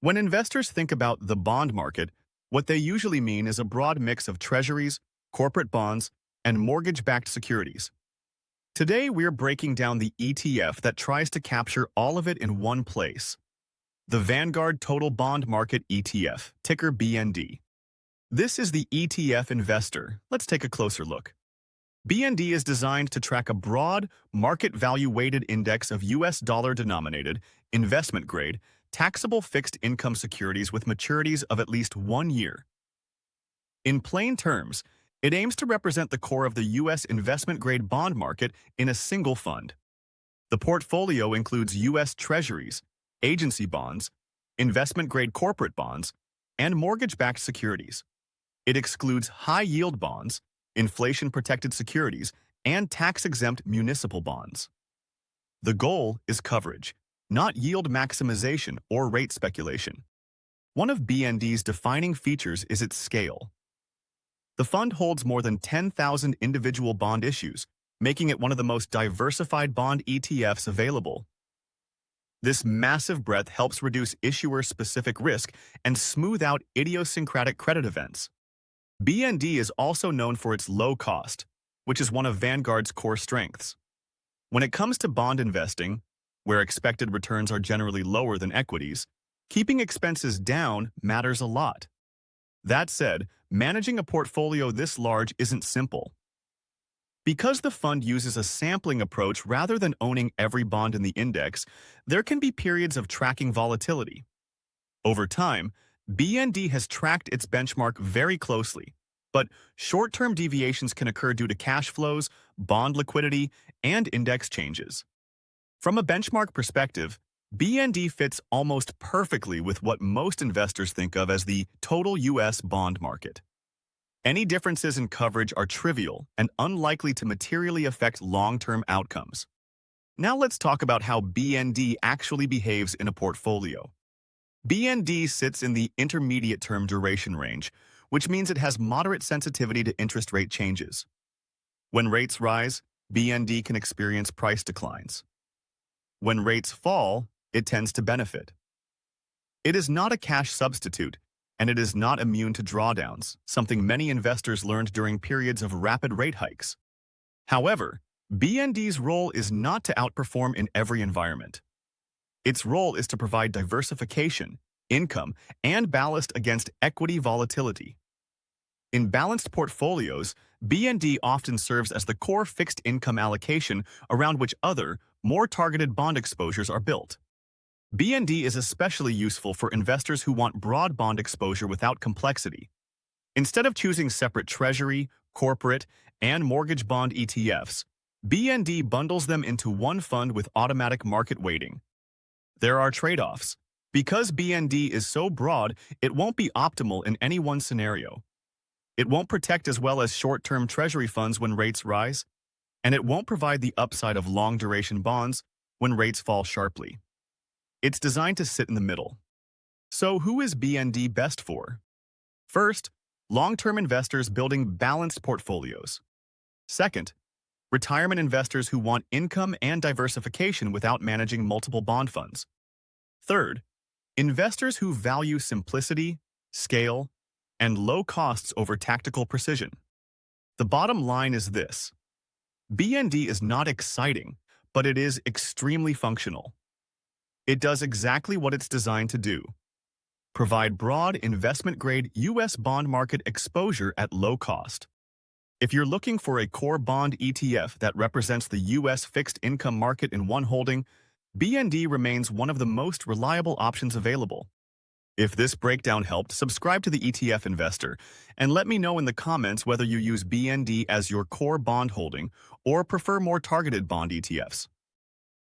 When investors think about the bond market, what they usually mean is a broad mix of treasuries, corporate bonds, and mortgage-backed securities. Today, we're breaking down the ETF that tries to capture all of it in one place, the Vanguard Total Bond Market ETF, ticker BND. This is the ETF Investor. Let's take a closer look. BND is designed to track a broad, market value-weighted index of U.S. dollar-denominated, investment-grade, taxable fixed income securities with maturities of at least 1 year. In plain terms, it aims to represent the core of the U.S. investment-grade bond market in a single fund. The portfolio includes U.S. Treasuries, agency bonds, investment-grade corporate bonds, and mortgage-backed securities. It excludes high-yield bonds, inflation-protected securities, and tax-exempt municipal bonds. The goal is coverage, not yield maximization or rate speculation. One of BND's defining features is its scale. The fund holds more than 10,000 individual bond issues, making it one of the most diversified bond ETFs available. This massive breadth helps reduce issuer-specific risk and smooth out idiosyncratic credit events. BND is also known for its low cost, which is one of Vanguard's core strengths. When it comes to bond investing, where expected returns are generally lower than equities, keeping expenses down matters a lot. That said, managing a portfolio this large isn't simple. Because the fund uses a sampling approach rather than owning every bond in the index, there can be periods of tracking volatility. Over time, BND has tracked its benchmark very closely, but short-term deviations can occur due to cash flows, bond liquidity, and index changes. From a benchmark perspective, BND fits almost perfectly with what most investors think of as the total U.S. bond market. Any differences in coverage are trivial and unlikely to materially affect long-term outcomes. Now let's talk about how BND actually behaves in a portfolio. BND sits in the intermediate-term duration range, which means it has moderate sensitivity to interest rate changes. When rates rise, BND can experience price declines. When rates fall, it tends to benefit. It is not a cash substitute, and it is not immune to drawdowns, something many investors learned during periods of rapid rate hikes. However, BND's role is not to outperform in every environment. Its role is to provide diversification, income, and ballast against equity volatility. In balanced portfolios, BND often serves as the core fixed income allocation around which other, more targeted bond exposures are built. BND is especially useful for investors who want broad bond exposure without complexity. Instead of choosing separate treasury, corporate, and mortgage bond ETFs, BND bundles them into one fund with automatic market weighting. There are trade-offs. Because BND is so broad, it won't be optimal in any one scenario. It won't protect as well as short-term treasury funds when rates rise, and it won't provide the upside of long-duration bonds when rates fall sharply. It's designed to sit in the middle. So who is BND best for? First, long-term investors building balanced portfolios. Second, retirement investors who want income and diversification without managing multiple bond funds. Third, investors who value simplicity, scale, and low costs over tactical precision. The bottom line is this: BND is not exciting, but it is extremely functional. It does exactly what it's designed to do: provide broad investment-grade U.S. bond market exposure at low cost. If you're looking for a core bond ETF that represents the U.S. fixed income market in one holding, BND remains one of the most reliable options available. If this breakdown helped, subscribe to the ETF Investor and let me know in the comments whether you use BND as your core bond holding or prefer more targeted bond ETFs.